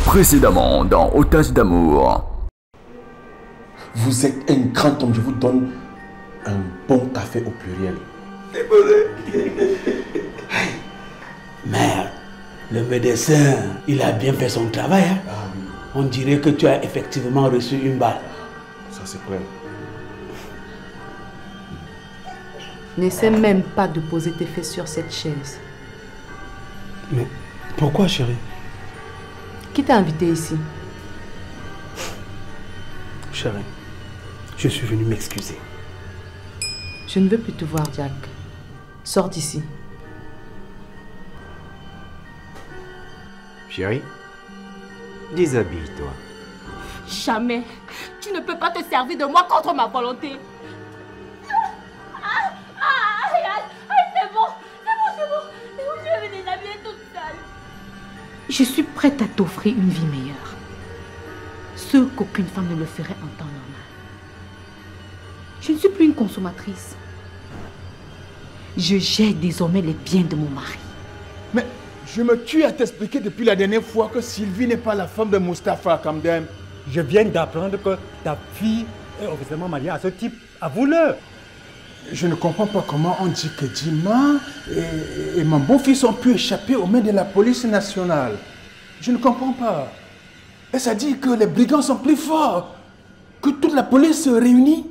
Précédemment dans Otage d'amour. Vous êtes un grand homme, je vous donne un bon café au pluriel. Merde, le médecin, il a bien fait son travail. Hein? Ah oui. On dirait que tu as effectivement reçu une balle. Ça c'est clair. N'essaie même pas de poser tes fesses sur cette chaise. Mais pourquoi, chérie? Qui t'a invité ici? Chérie, je suis venu m'excuser. Je ne veux plus te voir, Jack. Sors d'ici. Chérie, déshabille-toi. Jamais. Tu ne peux pas te servir de moi contre ma volonté. C'est bon. Je vais me déshabiller toute seule. Je suis prête à t'offrir une vie meilleure. Ce qu'aucune femme ne le ferait en temps normal. Je ne suis plus une consommatrice. Je gère désormais les biens de mon mari. Mais je me tue à t'expliquer depuis la dernière fois que Sylvie n'est pas la femme de Mustapha Kamdem. Je viens d'apprendre que ta fille est officiellement mariée à ce type. Avoue-le. Je ne comprends pas comment on dit que Dima et mon beau-fils ont pu échapper aux mains de la police nationale. Je ne comprends pas. Et ça dit que les brigands sont plus forts, que toute la police se réunit.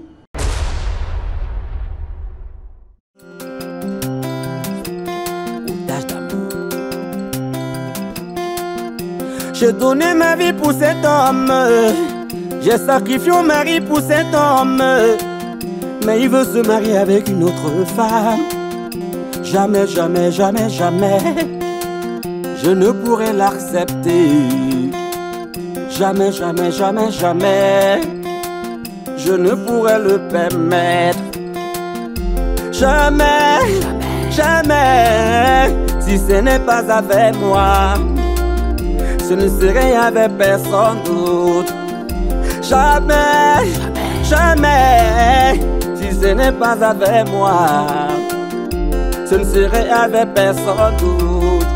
J'ai donné ma vie pour cet homme. J'ai sacrifié mon mari pour cet homme. Mais il veut se marier avec une autre femme. Jamais, jamais, jamais, jamais je ne pourrai l'accepter. Jamais, jamais, jamais, jamais je ne pourrai le permettre. Jamais, jamais, si ce n'est pas avec moi, ce ne serait avec personne d'autre. Jamais, jamais, si ce n'est pas avec moi, ce ne serait avec personne d'autre.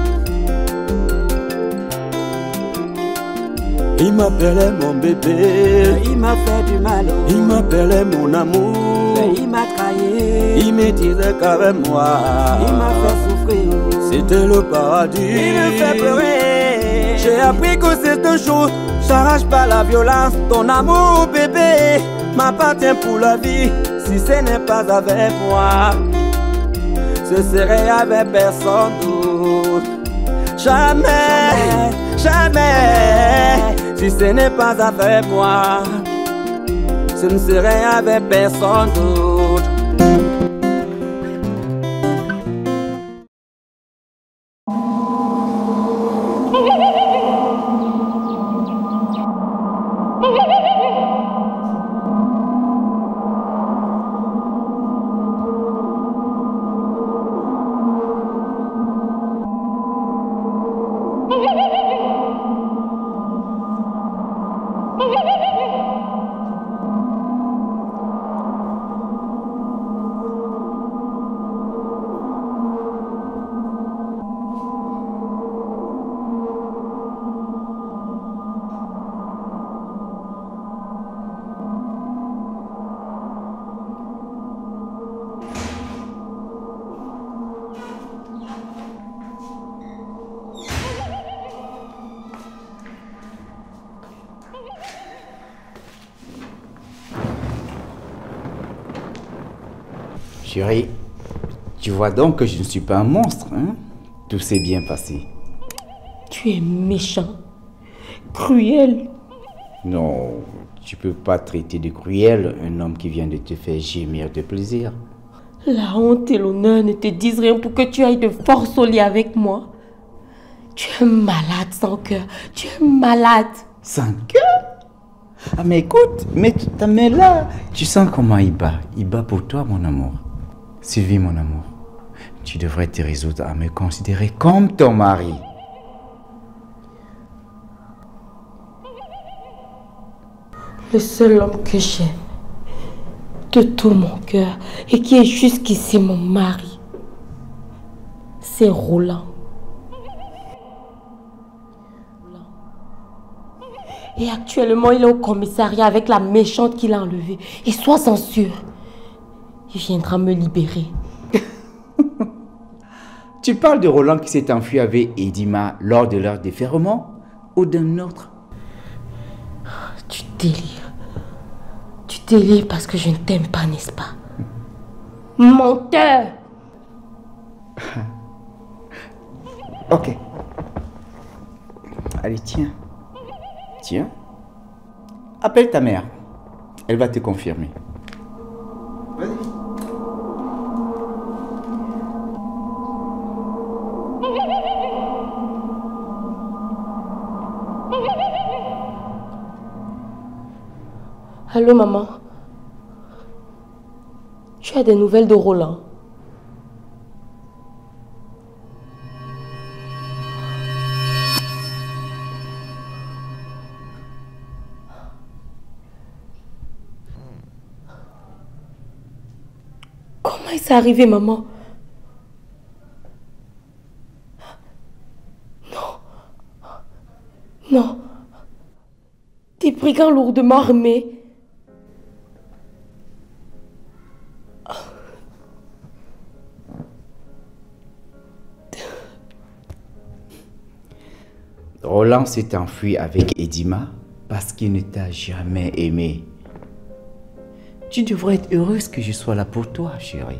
Il m'appelait mon bébé, il m'a fait du mal. Il m'appelait mon amour, il m'a trahi. Il me disait qu'avec moi, il m'a fait souffrir. C'était le paradis. Il me fait pleurer. J'ai appris que c'est un jour, j'arrache pas la violence. Ton amour bébé m'appartient pour la vie. Si ce n'est pas avec moi, ce serait avec personne d'autre. Jamais, jamais, si ce n'est pas avec moi, ce ne serait avec personne d'autre. Chérie, tu vois donc que je ne suis pas un monstre, hein? Tout s'est bien passé. Tu es méchant, cruel. Non, tu peux pas traiter de cruel un homme qui vient de te faire gémir de plaisir. La honte et l'honneur ne te disent rien pour que tu ailles de force au lit avec moi. Tu es malade sans cœur, tu es malade. Sans cœur? Ah mais écoute, mets ta main là. Tu sens comment il bat? Il bat pour toi, mon amour. Sylvie, mon amour, tu devrais te résoudre à me considérer comme ton mari. Le seul homme que j'aime de tout mon cœur et qui est jusqu'ici mon mari, c'est Roland. Et actuellement, il est au commissariat avec la méchante qu'il a enlevée. Et sois-en sûr, il viendra me libérer. Tu parles de Roland qui s'est enfui avec Edima lors de leur déferrement ou d'un autre? Tu délires. Tu délires parce que je ne t'aime pas, n'est-ce pas? Menteur! Ok. Allez, tiens. Tiens. Appelle ta mère. Elle va te confirmer. Vas-y. Allô, maman? Tu as des nouvelles de Roland? Comment il s'est arrivé, maman? Non. Non. Des brigands lourdement armés. Roland s'est enfui avec Edima parce qu'il ne t'a jamais aimé. Tu devrais être heureuse que je sois là pour toi, chérie.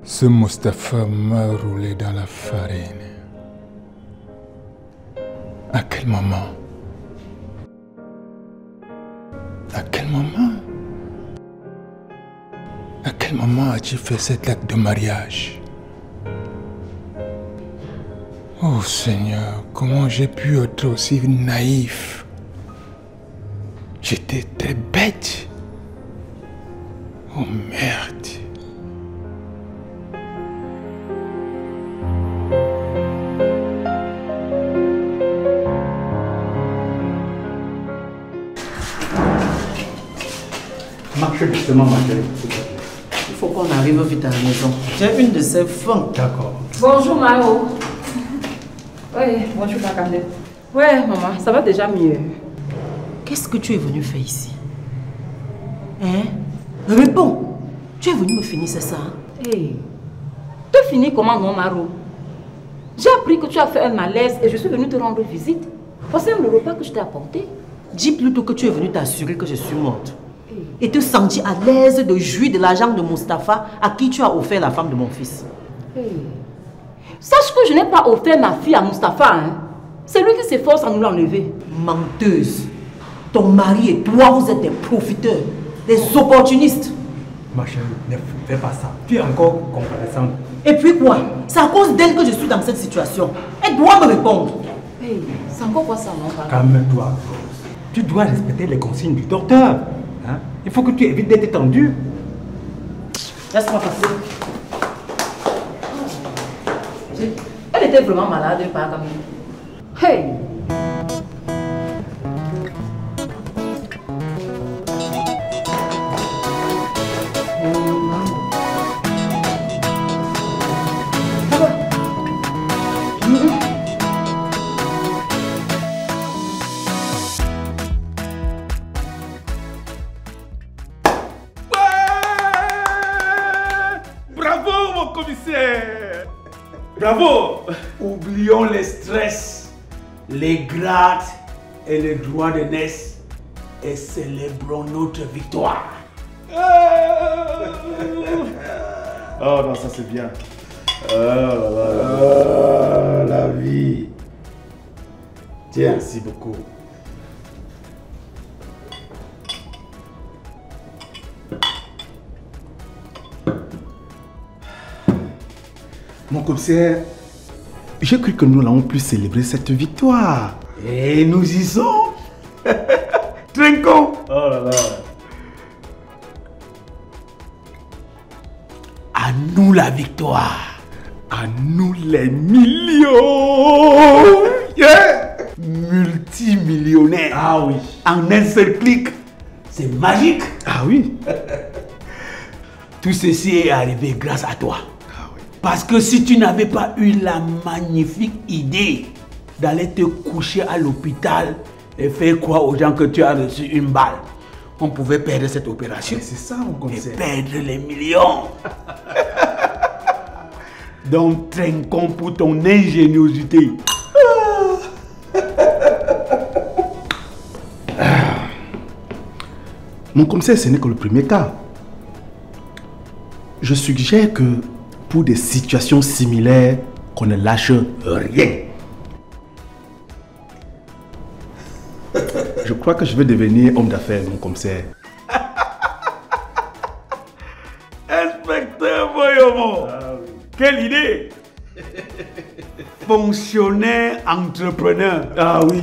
Ce Mustapha m'a roulé dans la farine. À quel moment? À quel moment? À quel moment as-tu fait cet acte de mariage? Oh Seigneur, comment j'ai pu être aussi naïf? J'étais très bête. Oh merde. Marche justement, ma chérie. Il faut qu'on arrive vite à la maison. J'ai une de ces fins. D'accord. Bonjour Mao. Oui, bonjour Kakande. Ouais, maman, ça va déjà mieux. Qu'est-ce que tu es venu faire ici? Hein? Réponds. Tu es venu me finir, c'est ça? Hey. Tu finis comment, non, Maro? J'ai appris que tu as fait un malaise et je suis venue te rendre visite. Voici le repas que je t'ai apporté. Dis plutôt que tu es venu t'assurer que je suis morte. Et te sentir à l'aise de jouir de l'argent de Mustapha à qui tu as offert la femme de mon fils. Hey. Sache que je n'ai pas offert ma fille à Mustapha. Hein. C'est lui qui s'efforce à nous l'enlever. Menteuse. Ton mari et toi, vous êtes des profiteurs, des opportunistes. Ma chérie, ne fais pas ça. Tu es encore comparaissante. Et puis quoi? C'est à cause d'elle que je suis dans cette situation. Elle doit me répondre. Hey, c'est encore quoi ça, non? Calme-toi. Tu dois respecter les consignes du docteur. Hein? Il faut que tu évites d'être tendu. Laisse-moi passer. Elle était vraiment malade, pas comme elle. Hey! Bravo! Oublions les stress, les grades et les droits de naissance et célébrons notre victoire. Oh non, ça c'est bien. La vie. Tiens. Merci beaucoup. Mon commissaire, j'ai cru que nous n'allons plus célébrer cette victoire. Et nous y sommes. Trinquons. Oh là là. À nous la victoire. À nous les millions. Yeah. Multimillionnaire. Ah oui. En un seul clic. C'est magique. Ah oui. Tout ceci est arrivé grâce à toi. Ah oui. Parce que si tu n'avais pas eu la magnifique idée d'aller te coucher à l'hôpital et faire croire aux gens que tu as reçu une balle, on pouvait perdre cette opération. C'est ça, mon conseil. Et perdre les millions. Donc, trinquons pour ton ingéniosité. Mon commissaire, ce n'est que le premier cas. Je suggère que pour des situations similaires, qu'on ne lâche rien. Je crois que je vais devenir homme d'affaires, mon commissaire. Inspecteur Boyomo. Ah oui. Quelle idée. Fonctionnaire entrepreneur. Ah oui.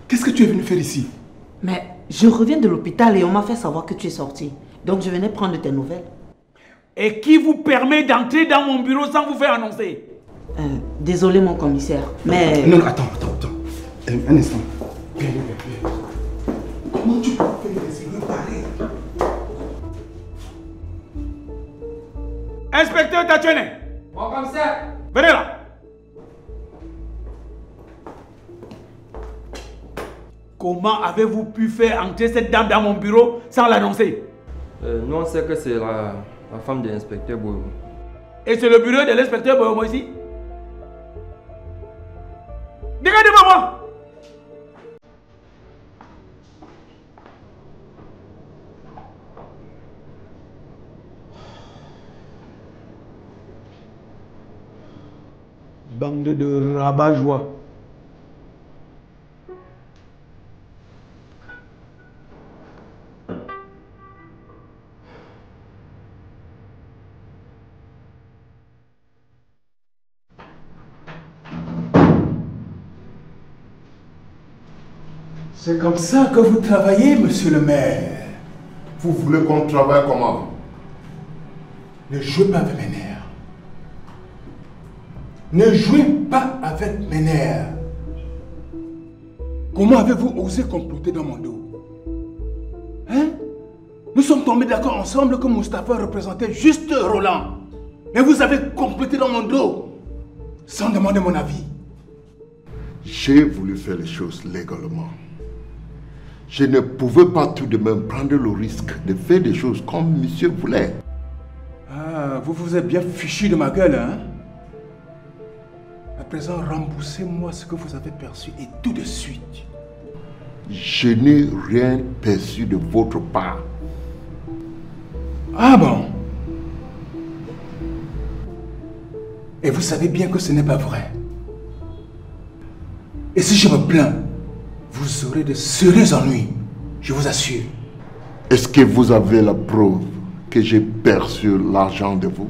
Qu'est-ce que tu es venu faire ici? Mais je reviens de l'hôpital et on m'a fait savoir que tu es sorti. Donc je venais prendre tes nouvelles. Et qui vous permet d'entrer dans mon bureau sans vous faire annoncer? Désolé mon commissaire, mais... Non, attends. Un instant. Viens. Comment tu peux faire des erreurs pareilles? Inspecteur Tachene. Mon commissaire. Venez là. Comment avez-vous pu faire entrer cette dame dans mon bureau sans l'annoncer? Nous on sait que c'est la femme de l'inspecteur Boyomo. Et c'est le bureau de l'inspecteur Boyomo ici? Regardez-moi moi. Bande de rabat-joie. C'est comme ça que vous travaillez, monsieur le maire. Vous voulez qu'on travaille comment? Ne jouez pas avec mes nerfs. Ne jouez pas avec mes nerfs. Comment avez-vous osé comploter dans mon dos? Hein? Nous sommes tombés d'accord ensemble que Mustapha représentait juste Roland. Mais vous avez comploté dans mon dos, sans demander mon avis. J'ai voulu faire les choses légalement. Je ne pouvais pas tout de même prendre le risque de faire des choses comme monsieur voulait. Ah, vous vous êtes bien fichu de ma gueule, hein? À présent, remboursez-moi ce que vous avez perçu et tout de suite. Je n'ai rien perçu de votre part. Ah bon? Et vous savez bien que ce n'est pas vrai. Et si je me plains, vous aurez de sérieux ennuis, je vous assure. Est-ce que vous avez la preuve que j'ai perçu l'argent de vous?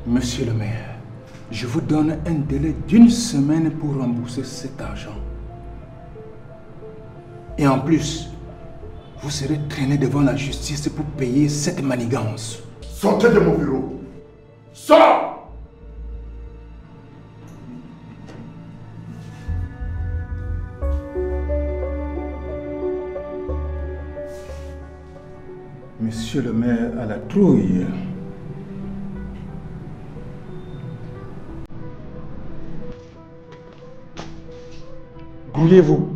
Monsieur le maire, je vous donne un délai d'1 semaine pour rembourser cet argent. Et en plus, vous serez traîné devant la justice pour payer cette manigance. Sortez de mon bureau. Sors! Monsieur le maire à la trouille. Grouillez-vous.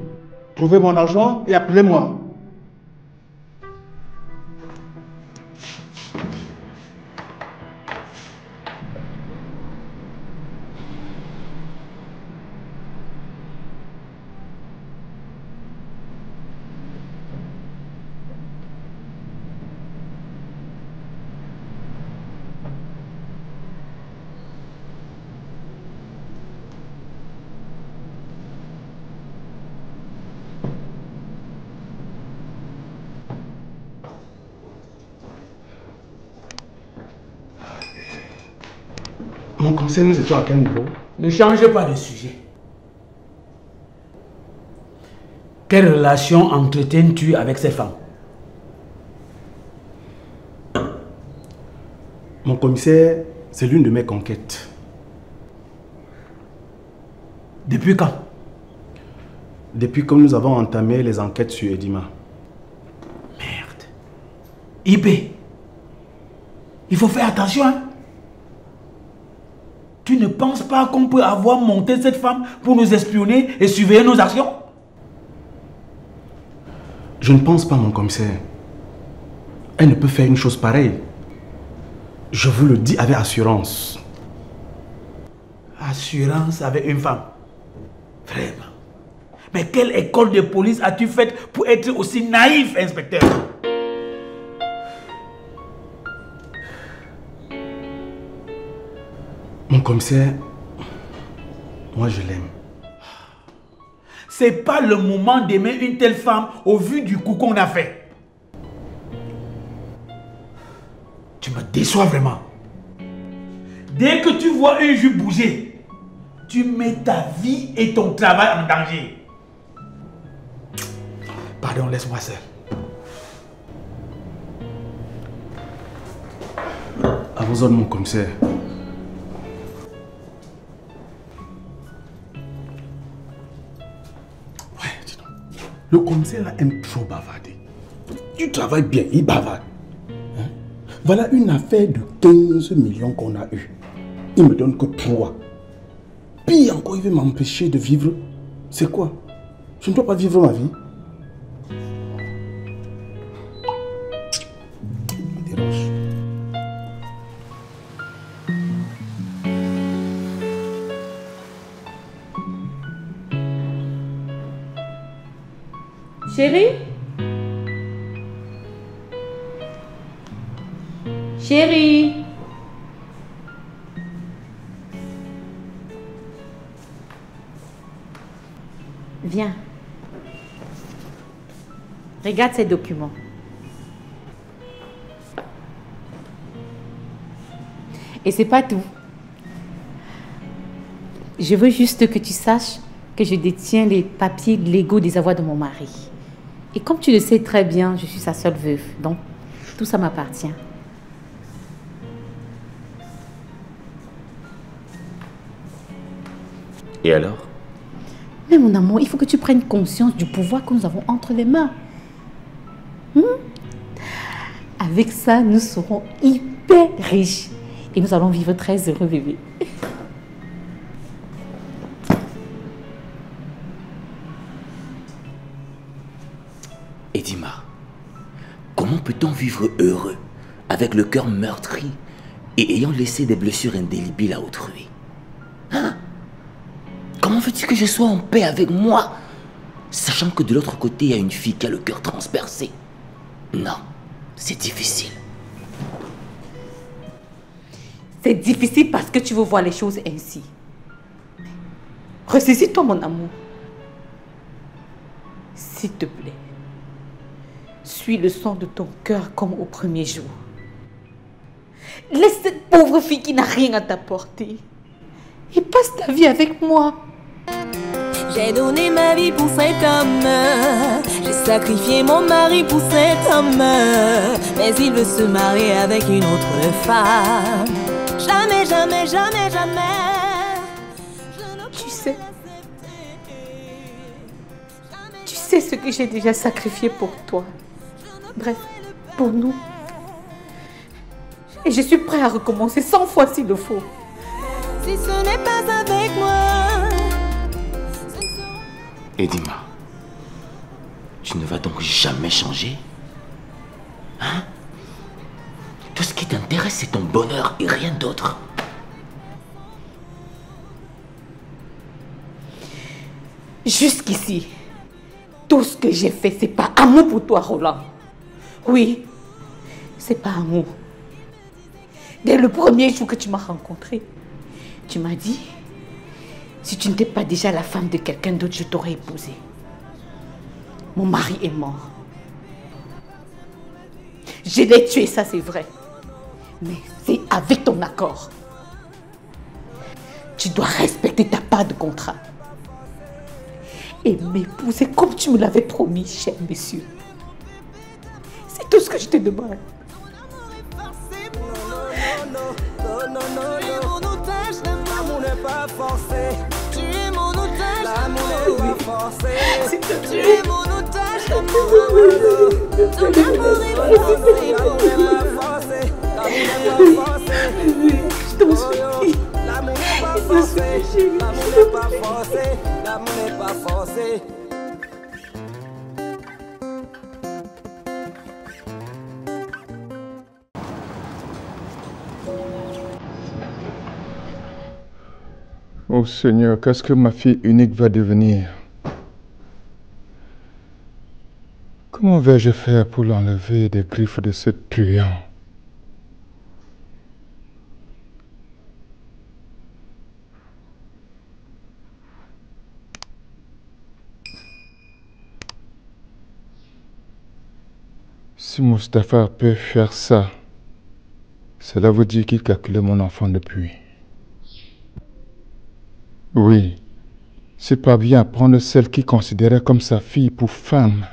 Trouvez mon argent et appelez-moi. Mon conseil, nous étions à quel niveau? Ne changez pas de sujet. Quelle relation entretiens-tu avec ces femmes? Mon commissaire, c'est l'une de mes conquêtes. Depuis quand? Depuis que nous avons entamé les enquêtes sur Edima. Merde. Ibé, il faut faire attention, hein? Tu ne penses pas qu'on peut avoir monté cette femme pour nous espionner et surveiller nos actions? Je ne pense pas, mon commissaire. Elle ne peut faire une chose pareille. Je vous le dis avec assurance. Assurance avec une femme? Vraiment? Mais quelle école de police as-tu faite pour être aussi naïf, inspecteur? Mon commissaire, moi je l'aime. C'est pas le moment d'aimer une telle femme au vu du coup qu'on a fait. Tu me déçois vraiment. Dès que tu vois un juge bouger, tu mets ta vie et ton travail en danger. Pardon, laisse-moi seul. À vos ordres, mon commissaire. Ouais, dis donc. Le commissaire là aime trop bavarder. Tu travailles bien, il bavarde. Hein? Voilà une affaire de 15 millions qu'on a eue. Il me donne que 3. Puis encore, il veut m'empêcher de vivre. C'est quoi? Je ne dois pas vivre ma vie. Chérie? Chérie? Viens. Regarde ces documents. Et c'est pas tout. Je veux juste que tu saches que je détiens les papiers légaux des avoirs de mon mari. Et comme tu le sais très bien, je suis sa seule veuve. Donc, tout ça m'appartient. Et alors? Mais mon amour, il faut que tu prennes conscience du pouvoir que nous avons entre les mains. Avec ça, nous serons hyper riches. Et nous allons vivre très heureux, bébé. Edima, comment peut-on vivre heureux avec le cœur meurtri et ayant laissé des blessures indélébiles à autrui? Hein? Comment veux-tu que je sois en paix avec moi, sachant que de l'autre côté, il y a une fille qui a le cœur transpercé? Non, c'est difficile. C'est difficile parce que tu veux voir les choses ainsi. Ressaisis-toi, mon amour. S'il te plaît. Suis le son de ton cœur comme au premier jour. Laisse cette pauvre fille qui n'a rien à t'apporter. Et passe ta vie avec moi. J'ai donné ma vie pour cet homme. J'ai sacrifié mon mari pour cet homme. Mais il veut se marier avec une autre femme. Jamais, jamais, jamais, jamais. Tu sais ce que j'ai déjà sacrifié pour toi. Bref, pour nous. Et je suis prêt à recommencer 100 fois s'il le faut. Si ce n'est pas avec moi. Edima, tu ne vas donc jamais changer? Hein? Tout ce qui t'intéresse, c'est ton bonheur et rien d'autre. Jusqu'ici, tout ce que j'ai fait, c'est pas amour pour toi, Roland. Oui, c'est pas amour. Dès le premier jour que tu m'as rencontré, tu m'as dit, si tu n'étais pas déjà la femme de quelqu'un d'autre, je t'aurais épousée. Mon mari est mort. Je l'ai tué, ça c'est vrai. Mais c'est avec ton accord. Tu dois respecter ta part de contrat. Et m'épouser comme tu me l'avais promis, cher monsieur. C'est tout ce que je te demande. L'amour n'est pas forcé. Tu es mon otage. L'amour n'est pas forcé. Tu es mon otage. Ton amour est forcé. L'amour n'est pas forcé. L'amour n'est pas forcé. Je t'en supplie. L'amour n'est pas forcé. L'amour n'est pas forcé. L'amour n'est pas forcé. Oh Seigneur, qu'est-ce que ma fille unique va devenir? Comment vais-je faire pour l'enlever des griffes de ce truand? Si Mustapha peut faire ça, cela veut dire qu'il calculait mon enfant depuis. Oui, s'il parvient à prendre celle qu'il considérait comme sa fille pour femme,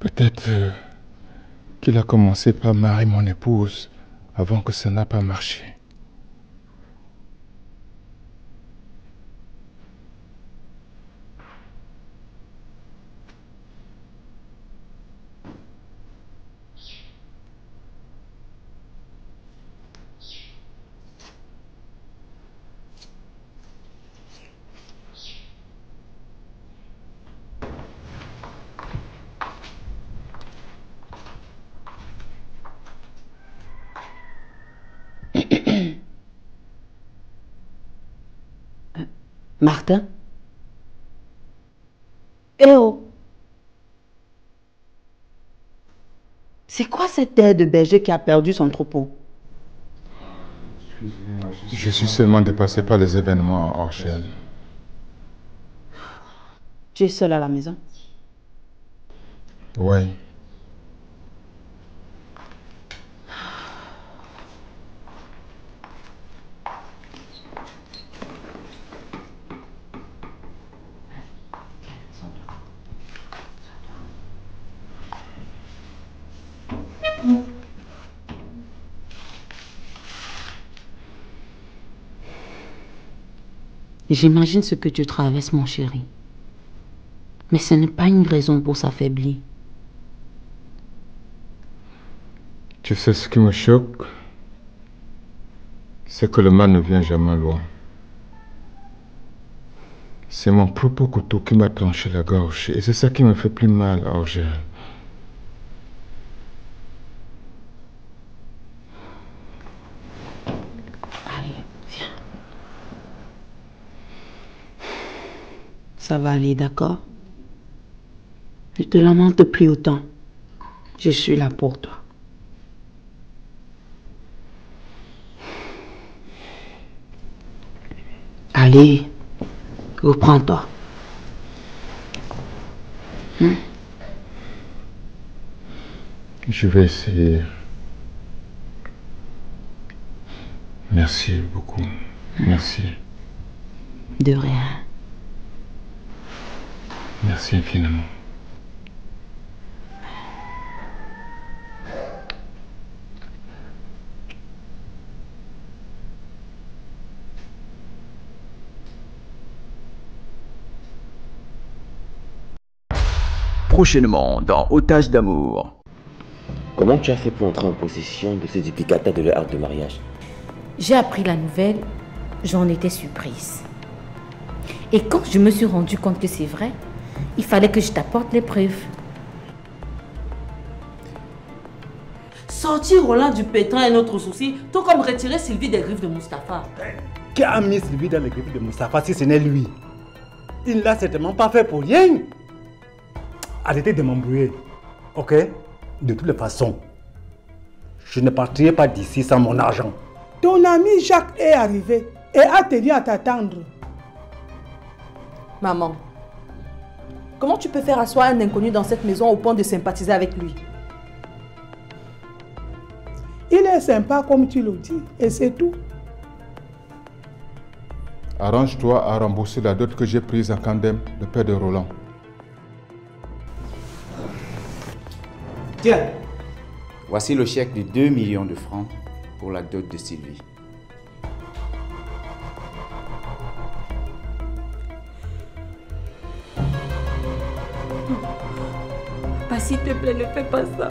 peut-être qu'il a commencé par marier mon épouse avant que ça n'a pas marché. Martin? Eh oh! C'est quoi cette terre de berger qui a perdu son troupeau? Je suis seulement dépassé par les événements à Orchel. Tu es seul à la maison? Oui. J'imagine ce que tu traverses, mon chéri. Mais ce n'est pas une raison pour s'affaiblir. Tu sais ce qui me choque? C'est que le mal ne vient jamais loin. C'est mon propre couteau qui m'a tranché la gorge. Et c'est ça qui me fait plus mal, Orgel. Ça va aller, d'accord? Ne te lamente plus autant. Je suis là pour toi. Allez, reprends-toi. Je vais essayer. Merci beaucoup. Merci. De rien. Merci infiniment. Prochainement dans Otage d'amour. Comment tu as fait pour entrer en possession de ces duplicata de leur acte de mariage? J'ai appris la nouvelle, j'en étais surprise. Et quand je me suis rendu compte que c'est vrai, il fallait que je t'apporte les preuves. Sortir Roland du pétrin est notre souci, tout comme retirer Sylvie des griffes de Mustapha. Qui a mis Sylvie dans les griffes de Mustapha si ce n'est lui? Il ne l'a certainement pas fait pour rien. Arrêtez de m'embrouiller, ok? De toutes les façons, je ne partirai pas d'ici sans mon argent. Ton ami Jacques est arrivé et a tenu à t'attendre. Maman, comment tu peux faire asseoir un inconnu dans cette maison au point de sympathiser avec lui? Il est sympa comme tu le dis, et c'est tout. Arrange-toi à rembourser la dot que j'ai prise en Candem, le père de Roland. Tiens, voici le chèque de 2 millions de francs pour la dot de Sylvie. Papa, s'il te plaît, ne fais pas ça.